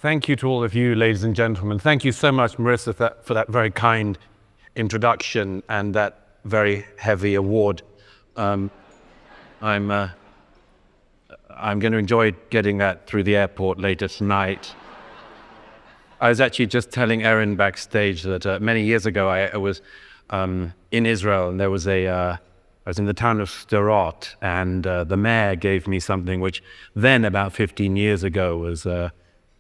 Thank you to all of you, ladies and gentlemen. Thank you so much, Marissa, for that very kind introduction and that very heavy award. I'm going to enjoy getting that through the airport later tonight. I was actually just telling Erin backstage that many years ago I was in Israel, and there was I was in the town of Sderot, and the mayor gave me something which then, about 15 years ago, was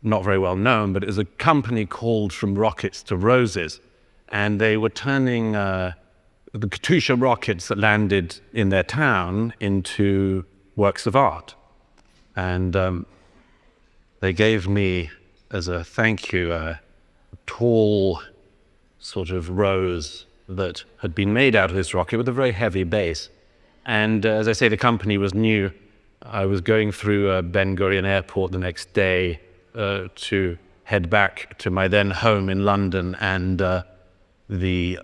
not very well known, but it was a company called From Rockets to Roses, and they were turning the Katyusha rockets that landed in their town into works of art. And they gave me, as a thank you, a tall sort of rose that had been made out of this rocket with a very heavy base. And as I say, the company was new. I was going through Ben Gurion Airport the next day to head back to my then home in London, and the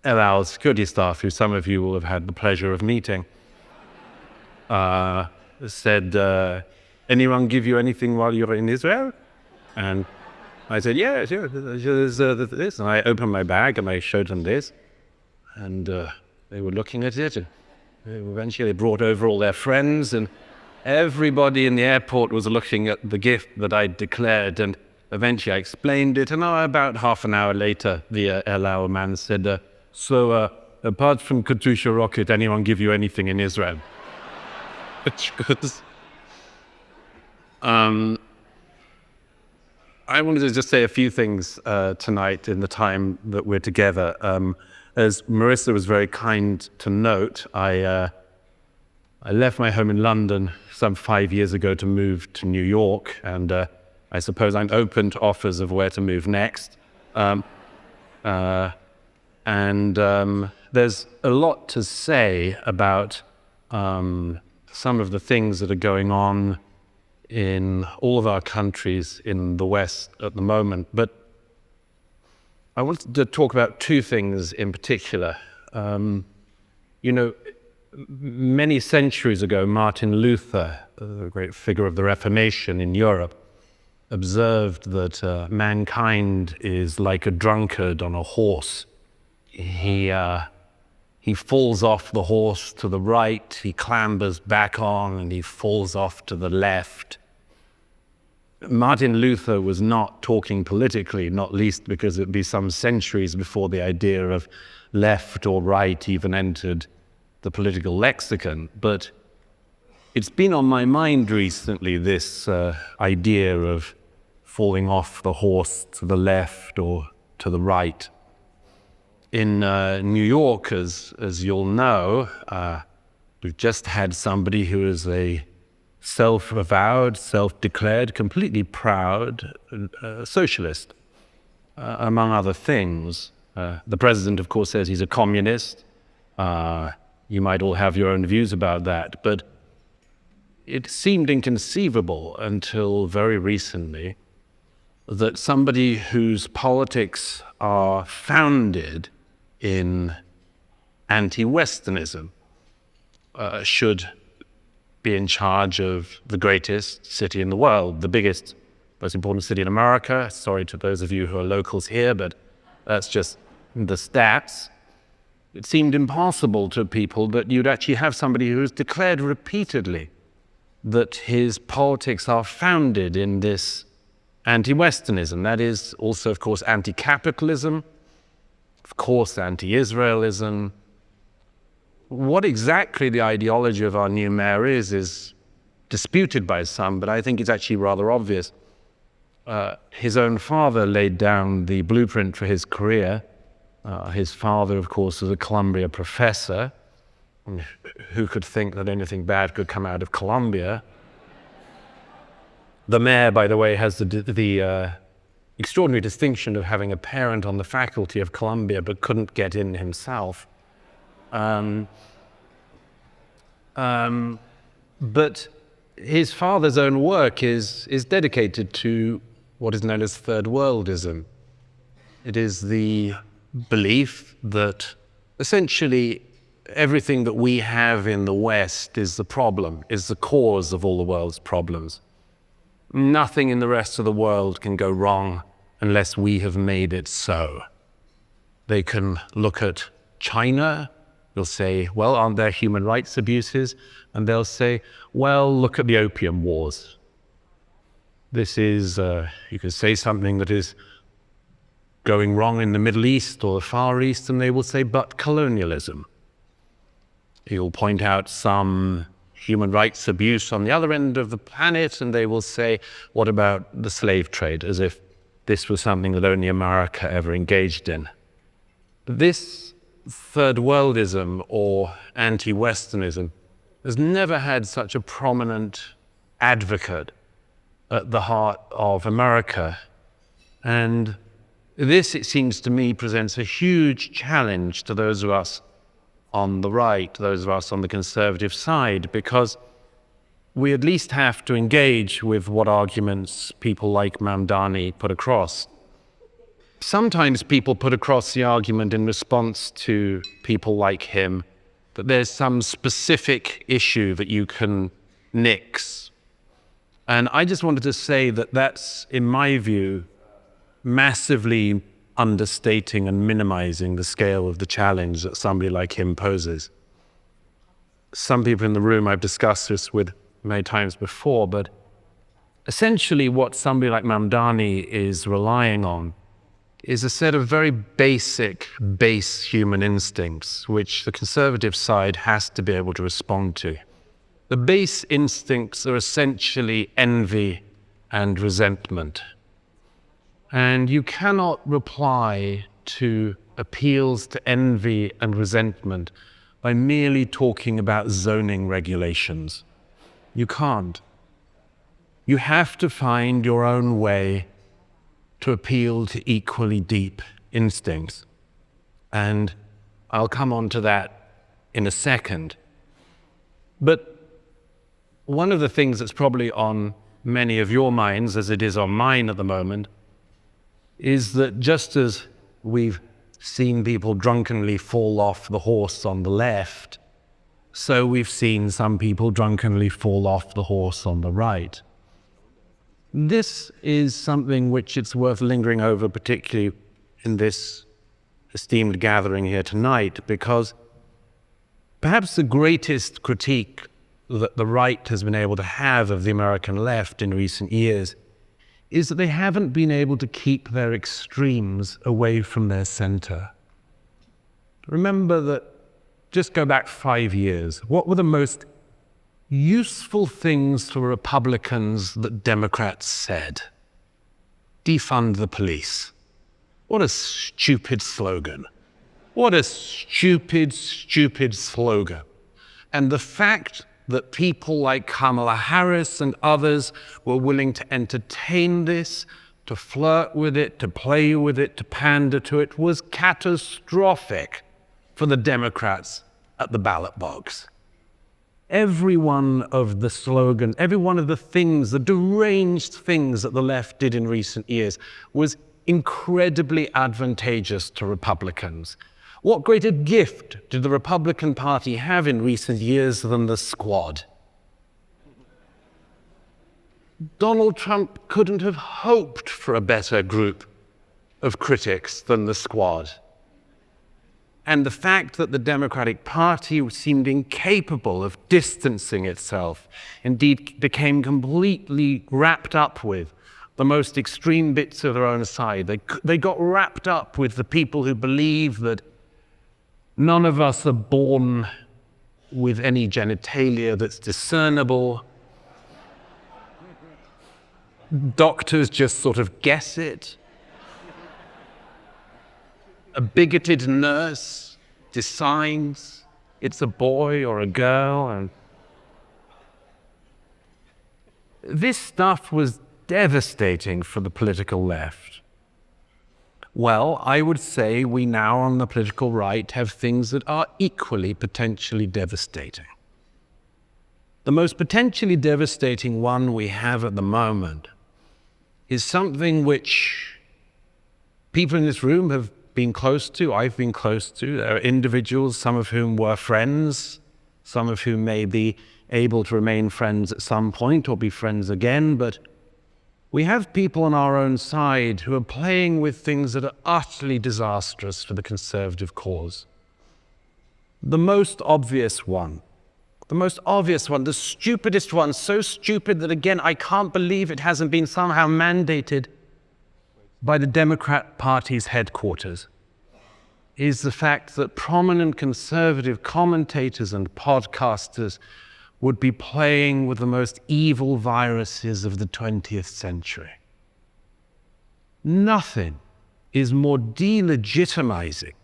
El Al security staff, who some of you will have had the pleasure of meeting, said, anyone give you anything while you're in Israel? And I said, yeah, sure, there's this. And I opened my bag and I showed them this. And they were looking at it. And eventually they brought over all their friends, and everybody in the airport was looking at the gift that I declared. And eventually I explained it. And about half an hour later, the El Al man said, so apart from Katyusha rocket, anyone give you anything in Israel? Which was... I wanted to just say a few things tonight in the time that we're together. As Marissa was very kind to note, I left my home in London some 5 years ago to move to New York, and I suppose I'm open to offers of where to move next. There's a lot to say about some of the things that are going on in all of our countries in the West at the moment. But I wanted to talk about two things in particular. Many centuries ago, Martin Luther, the great figure of the Reformation in Europe, observed that mankind is like a drunkard on a horse. He falls off the horse to the right, he clambers back on, and he falls off to the left. Martin Luther was not talking politically, not least because it would be some centuries before the idea of left or right even entered the political lexicon. But it's been on my mind recently, this idea of falling off the horse to the left or to the right. In New York, as you'll know, we've just had somebody who is a self-avowed, self-declared, completely proud socialist, among other things. The president, of course, says he's a communist. You might all have your own views about that, but it seemed inconceivable until very recently that somebody whose politics are founded in anti-Westernism should be in charge of the greatest city in the world, the biggest, most important city in America. Sorry to those of you who are locals here, but that's just the stats. It seemed impossible to people that you'd actually have somebody who's declared repeatedly that his politics are founded in this anti-Westernism. That is also, of course, anti-capitalism, of course, anti-Israelism. What exactly the ideology of our new mayor is disputed by some, but I think it's actually rather obvious. His own father laid down the blueprint for his career. His father, of course, was a Columbia professor. Who could think that anything bad could come out of Columbia? The mayor, by the way, has the extraordinary distinction of having a parent on the faculty of Columbia but couldn't get in himself. But his father's own work is dedicated to what is known as third worldism. It is the belief that essentially everything that we have in the West is the problem, is the cause of all the world's problems. Nothing in the rest of the world can go wrong unless we have made it so. They can look at China, they'll say, well, aren't there human rights abuses? And they'll say, well, look at the opium wars. This is, you can say something that is going wrong in the Middle East or the Far East, and they will say, but colonialism. You'll point out some human rights abuse on the other end of the planet, and they will say, what about the slave trade, as if this was something that only America ever engaged in. This third worldism or anti-Westernism has never had such a prominent advocate at the heart of America. And this, it seems to me, presents a huge challenge to those of us on the right, those of us on the conservative side, because we at least have to engage with what arguments people like Mamdani put across. Sometimes people put across the argument in response to people like him that there's some specific issue that you can nix. And I just wanted to say that that's, in my view, massively understating and minimizing the scale of the challenge that somebody like him poses. Some people in the room I've discussed this with many times before, but essentially what somebody like Mamdani is relying on is a set of very basic, base human instincts, which the conservative side has to be able to respond to. The base instincts are essentially envy and resentment. And you cannot reply to appeals to envy and resentment by merely talking about zoning regulations. You can't. You have to find your own way to appeal to equally deep instincts. And I'll come on to that in a second. But one of the things that's probably on many of your minds, as it is on mine at the moment, is that just as we've seen people drunkenly fall off the horse on the left, so we've seen some people drunkenly fall off the horse on the right. This is something which it's worth lingering over, particularly in this esteemed gathering here tonight, because perhaps the greatest critique that the right has been able to have of the American left in recent years is that they haven't been able to keep their extremes away from their center. Remember that, just go back 5 years, what were the most useful things for Republicans that Democrats said? Defund the police. What a stupid slogan. What a stupid, stupid slogan. And the fact that people like Kamala Harris and others were willing to entertain this, to flirt with it, to play with it, to pander to it, was catastrophic for the Democrats at the ballot box. Every one of the slogans, every one of the things, the deranged things that the left did in recent years was incredibly advantageous to Republicans. What greater gift did the Republican Party have in recent years than the Squad? Donald Trump couldn't have hoped for a better group of critics than the Squad. And the fact that the Democratic Party seemed incapable of distancing itself, indeed became completely wrapped up with the most extreme bits of their own side. They got wrapped up with the people who believe that none of us are born with any genitalia that's discernible. Doctors just sort of guess it. A bigoted nurse decides it's a boy or a girl. And this stuff was devastating for the political left. Well, I would say we now on the political right have things that are equally potentially devastating. The most potentially devastating one we have at the moment is something which people in this room have been close to, I've been close to. There are individuals, some of whom were friends, some of whom may be able to remain friends at some point or be friends again, but We have people on our own side who are playing with things that are utterly disastrous for the conservative cause. The most obvious one, the stupidest one, so stupid that, again, I can't believe it hasn't been somehow mandated by the Democrat Party's headquarters, is the fact that prominent conservative commentators and podcasters would be playing with the most evil viruses of the 20th century. Nothing is more delegitimizing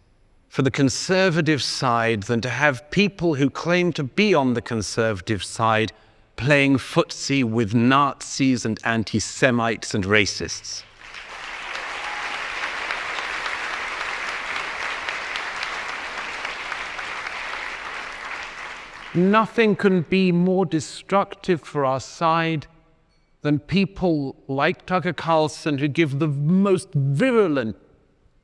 for the conservative side than to have people who claim to be on the conservative side playing footsie with Nazis and anti-Semites and racists. Nothing can be more destructive for our side than people like Tucker Carlson who give the most virulent,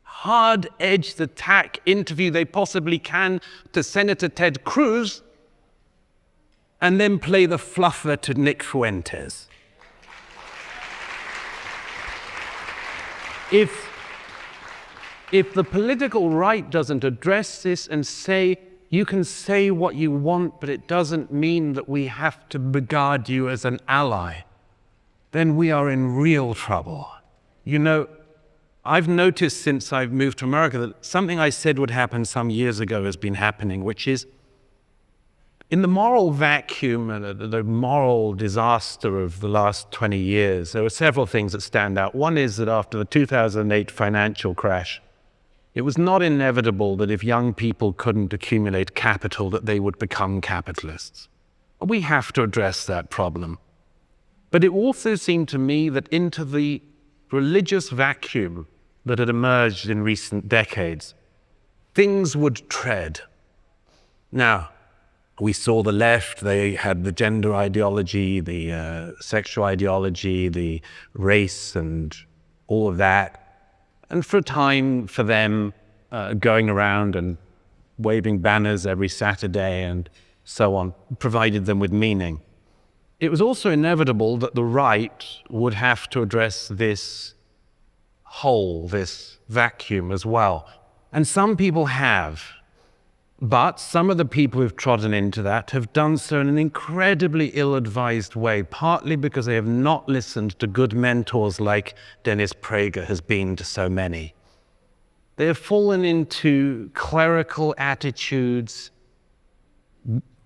hard-edged attack interview they possibly can to Senator Ted Cruz and then play the fluffer to Nick Fuentes. If the political right doesn't address this and say, you can say what you want, but it doesn't mean that we have to regard you as an ally, then we are in real trouble. You know, I've noticed since I've moved to America that something I said would happen some years ago has been happening, which is, in the moral vacuum and the moral disaster of the last 20 years, there were several things that stand out. One is that after the 2008 financial crash, it was not inevitable that if young people couldn't accumulate capital, that they would become capitalists. We have to address that problem. But it also seemed to me that into the religious vacuum that had emerged in recent decades, things would tread. Now, we saw the left, they had the gender ideology, the sexual ideology, the race and all of that. And for a time, for them, going around and waving banners every Saturday and so on, provided them with meaning. It was also inevitable that the right would have to address this hole, this vacuum as well. And some people have. But some of the people who've trodden into that have done so in an incredibly ill-advised way, partly because they have not listened to good mentors like Dennis Prager has been to so many. They have fallen into clerical attitudes,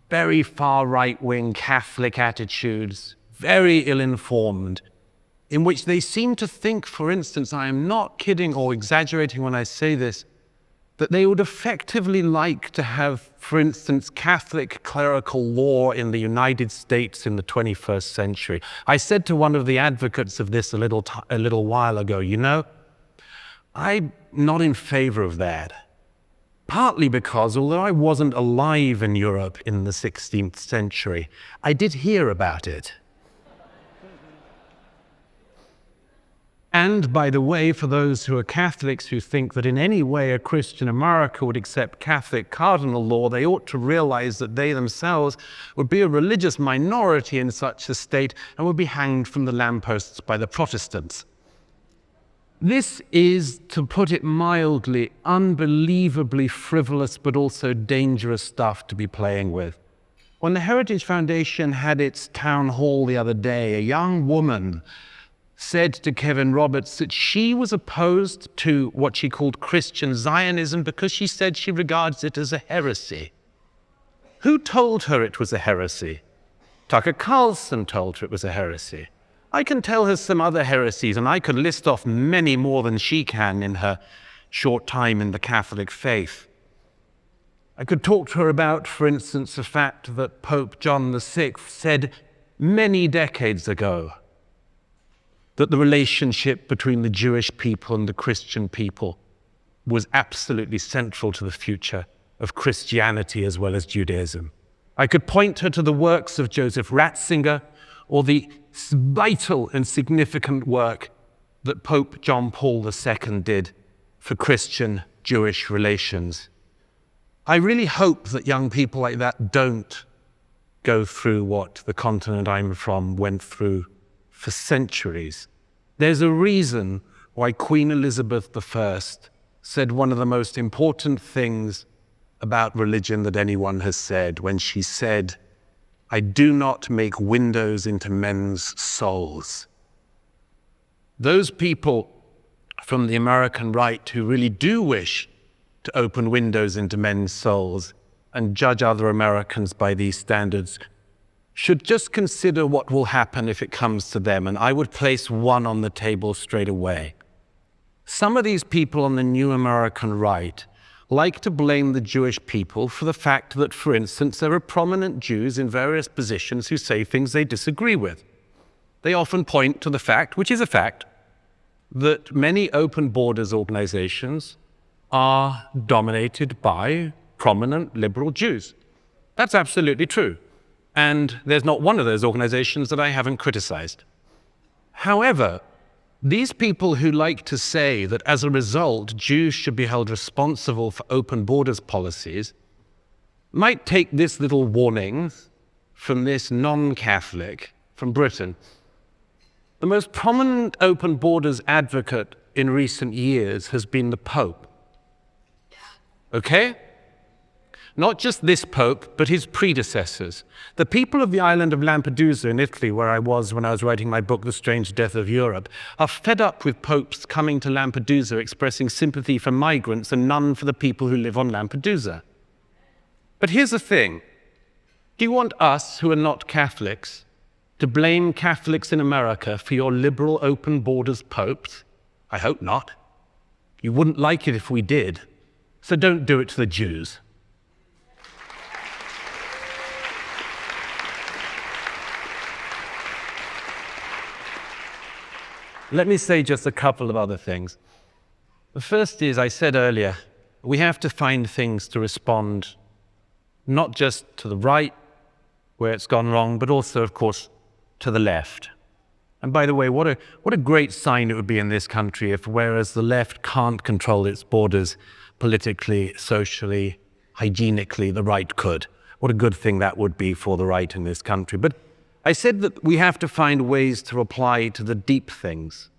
very far right-wing Catholic attitudes, very ill-informed, in which they seem to think, for instance, I am not kidding or exaggerating when I say this, that they would effectively like to have, for instance, Catholic clerical law in the United States in the 21st century. I said to one of the advocates of this a little while ago, you know, I'm not in favor of that. Partly because, although I wasn't alive in Europe in the 16th century, I did hear about it. And, by the way, for those who are Catholics who think that in any way a Christian America would accept Catholic cardinal law, they ought to realize that they themselves would be a religious minority in such a state and would be hanged from the lampposts by the Protestants. This is, to put it mildly, unbelievably frivolous but also dangerous stuff to be playing with. When the Heritage Foundation had its town hall the other day, a young woman said to Kevin Roberts that she was opposed to what she called Christian Zionism because she said she regards it as a heresy. Who told her it was a heresy? Tucker Carlson told her it was a heresy. I can tell her some other heresies, and I could list off many more than she can in her short time in the Catholic faith. I could talk to her about, for instance, the fact that Pope John VI said many decades ago that the relationship between the Jewish people and the Christian people was absolutely central to the future of Christianity as well as Judaism. I could point her to the works of Joseph Ratzinger or the vital and significant work that Pope John Paul II did for Christian-Jewish relations. I really hope that young people like that don't go through what the continent I'm from went through for centuries. There's a reason why Queen Elizabeth I said one of the most important things about religion that anyone has said when she said, "I do not make windows into men's souls." Those people from the American right who really do wish to open windows into men's souls and judge other Americans by these standards should just consider what will happen if it comes to them, and I would place one on the table straight away. Some of these people on the new American right like to blame the Jewish people for the fact that, for instance, there are prominent Jews in various positions who say things they disagree with. They often point to the fact, which is a fact, that many open borders organizations are dominated by prominent liberal Jews. That's absolutely true. And there's not one of those organizations that I haven't criticized. However, these people who like to say that as a result, Jews should be held responsible for open borders policies might take this little warning from this non-Catholic from Britain. The most prominent open borders advocate in recent years has been the Pope. Okay? Not just this Pope, but his predecessors. The people of the island of Lampedusa in Italy, where I was when I was writing my book, The Strange Death of Europe, are fed up with popes coming to Lampedusa expressing sympathy for migrants and none for the people who live on Lampedusa. But here's the thing. Do you want us, who are not Catholics, to blame Catholics in America for your liberal open borders popes? I hope not. You wouldn't like it if we did. So don't do it to the Jews. Let me say just a couple of other things. The first is, I said earlier, we have to find things to respond not just to the right, where it's gone wrong, but also, of course, to the left. And by the way, what a great sign it would be in this country if, whereas the left can't control its borders politically, socially, hygienically, the right could. What a good thing that would be for the right in this country. But I said that we have to find ways to reply to the deep things.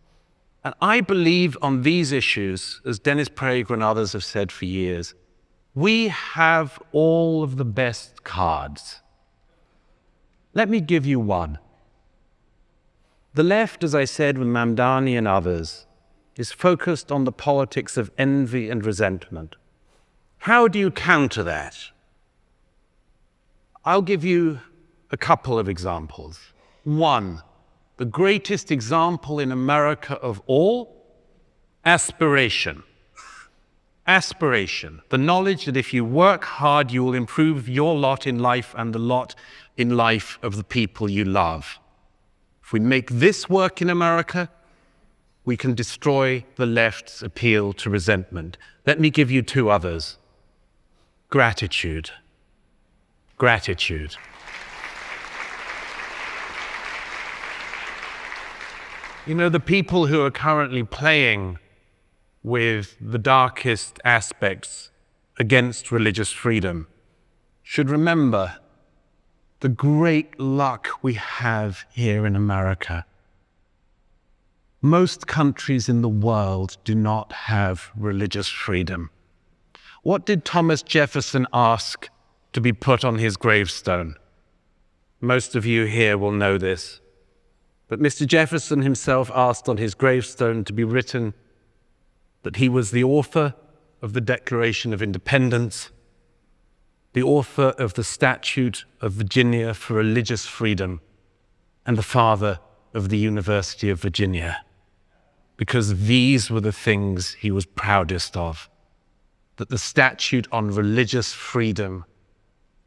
And I believe on these issues, as Dennis Prager and others have said for years, we have all of the best cards. Let me give you one. The left, as I said with Mamdani and others, is focused on the politics of envy and resentment. How do you counter that? I'll give you a couple of examples. One, the greatest example in America of all, aspiration. Aspiration, the knowledge that if you work hard, you will improve your lot in life and the lot in life of the people you love. If we make this work in America, we can destroy the left's appeal to resentment. Let me give you two others. Gratitude. Gratitude. You know, the people who are currently playing with the darkest aspects against religious freedom should remember the great luck we have here in America. Most countries in the world do not have religious freedom. What did Thomas Jefferson ask to be put on his gravestone? Most of you here will know this. But Mr. Jefferson himself asked on his gravestone to be written that he was the author of the Declaration of Independence, the author of the Statute of Virginia for Religious Freedom, and the father of the University of Virginia, because these were the things he was proudest of, that the Statute on Religious Freedom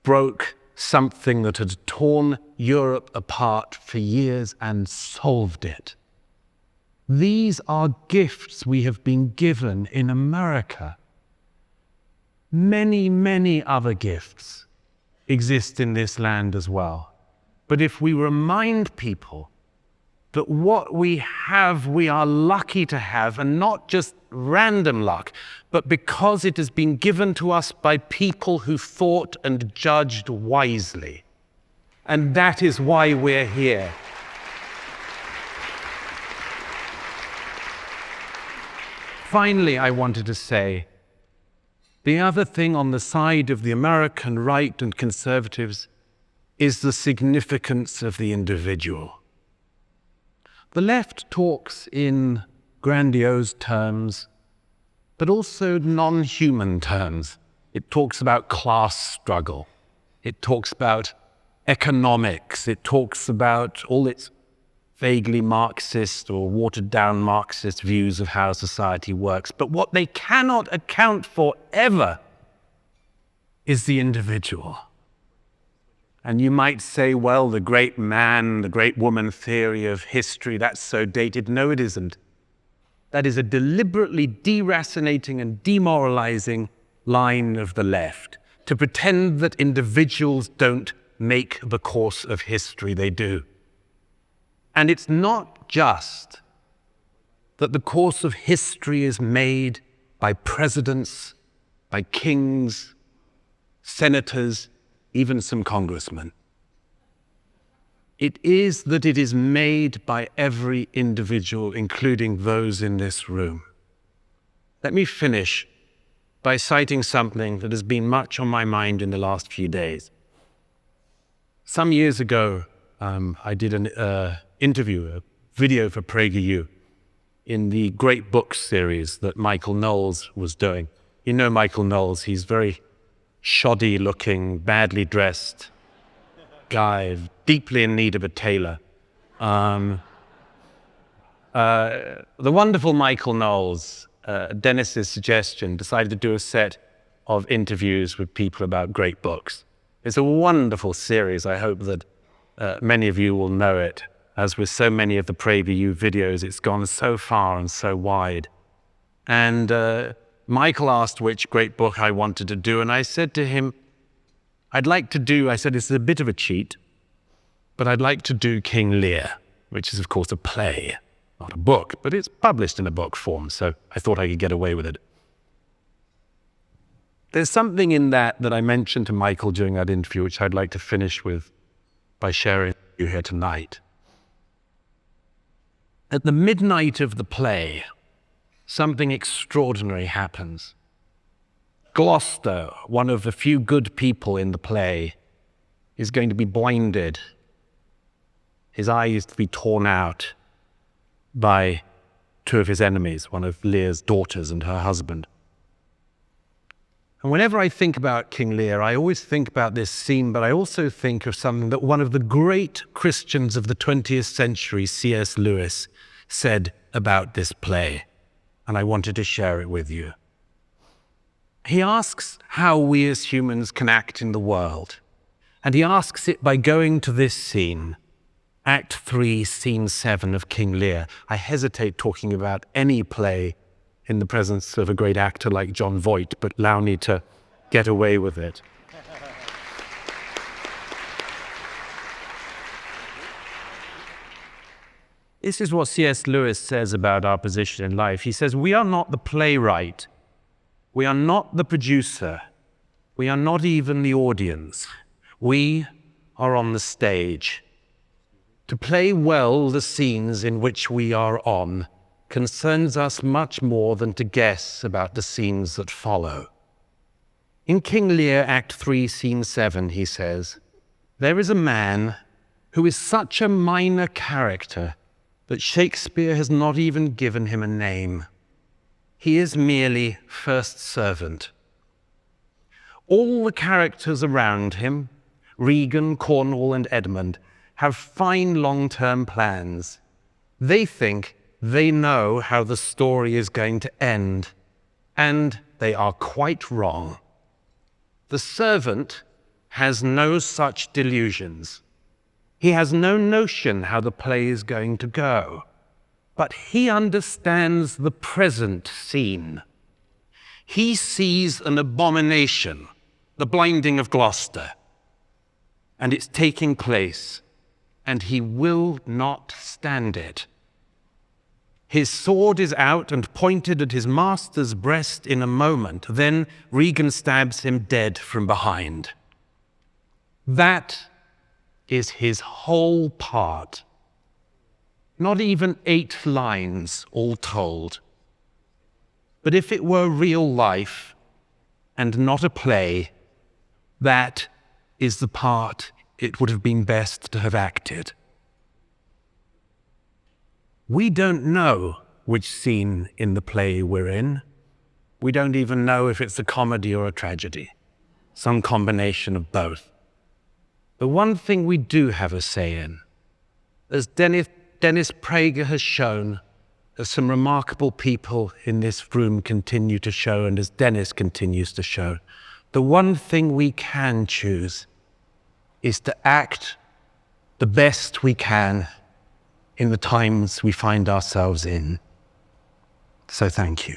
broke something that had torn Europe apart for years and solved it. These are gifts we have been given in America. Many, many other gifts exist in this land as well. But if we remind people that what we have, we are lucky to have, and not just random luck, but because it has been given to us by people who thought and judged wisely. And that is why we're here. Finally, I wanted to say, the other thing on the side of the American right and conservatives is the significance of the individual. The left talks in grandiose terms, but also non-human terms. It talks about class struggle. It talks about economics. It talks about all its vaguely Marxist or watered-down Marxist views of how society works. But what they cannot account for ever is the individual. And you might say, well, the great man, the great woman theory of history, that's so dated. No, it isn't. That is a deliberately deracinating and demoralizing line of the left, to pretend that individuals don't make the course of history. They do. And it's not just that the course of history is made by presidents, by kings, senators, even some congressmen. It is that it is made by every individual, including those in this room. Let me finish by citing something that has been much on my mind in the last few days. Some years ago, I did an interview, a video for PragerU in the Great Books series that Michael Knowles was doing. You know Michael Knowles, he's very shoddy-looking, badly dressed guy, deeply in need of a tailor. The wonderful Michael Knowles, Dennis's suggestion, decided to do a set of interviews with people about great books. It's a wonderful series. I hope that many of you will know it. As with so many of the PragerU videos, it's gone so far and so wide. And Michael asked which great book I wanted to do, and I said to him, I said, it's a bit of a cheat, but I'd like to do King Lear, which is, of course, a play, not a book, but it's published in a book form, so I thought I could get away with it. There's something in that I mentioned to Michael during that interview, which I'd like to finish with by sharing with you here tonight. At the midnight of the play, something extraordinary happens. Gloucester, one of the few good people in the play, is going to be blinded. His eye is to be torn out by two of his enemies, one of Lear's daughters and her husband. And whenever I think about King Lear, I always think about this scene, but I also think of something that one of the great Christians of the 20th century, C.S. Lewis, said about this play, and I wanted to share it with you. He asks how we as humans can act in the world, and he asks it by going to this scene, Act 3, Scene 7 of King Lear. I hesitate talking about any play in the presence of a great actor like John Voight, but allow me to get away with it. This is what C.S. Lewis says about our position in life. He says, we are not the playwright. We are not the producer. We are not even the audience. We are on the stage. To play well the scenes in which we are on concerns us much more than to guess about the scenes that follow. In King Lear, Act 3, Scene 7, he says, there is a man who is such a minor character that Shakespeare has not even given him a name. He is merely first servant. All the characters around him, Regan, Cornwall, and Edmund, have fine long-term plans. They think they know how the story is going to end, and they are quite wrong. The servant has no such delusions. He has no notion how the play is going to go, but he understands the present scene. He sees an abomination, the blinding of Gloucester, and it's taking place, and he will not stand it. His sword is out and pointed at his master's breast in a moment. Then Regan stabs him dead from behind. That is his whole part. Not even 8 lines all told. But if it were real life and not a play, that is the part it would have been best to have acted. We don't know which scene in the play we're in. We don't even know if it's a comedy or a tragedy, some combination of both. But one thing we do have a say in, as Dennis Prager has shown, as some remarkable people in this room continue to show, and as Dennis continues to show, the one thing we can choose is to act the best we can in the times we find ourselves in. So thank you.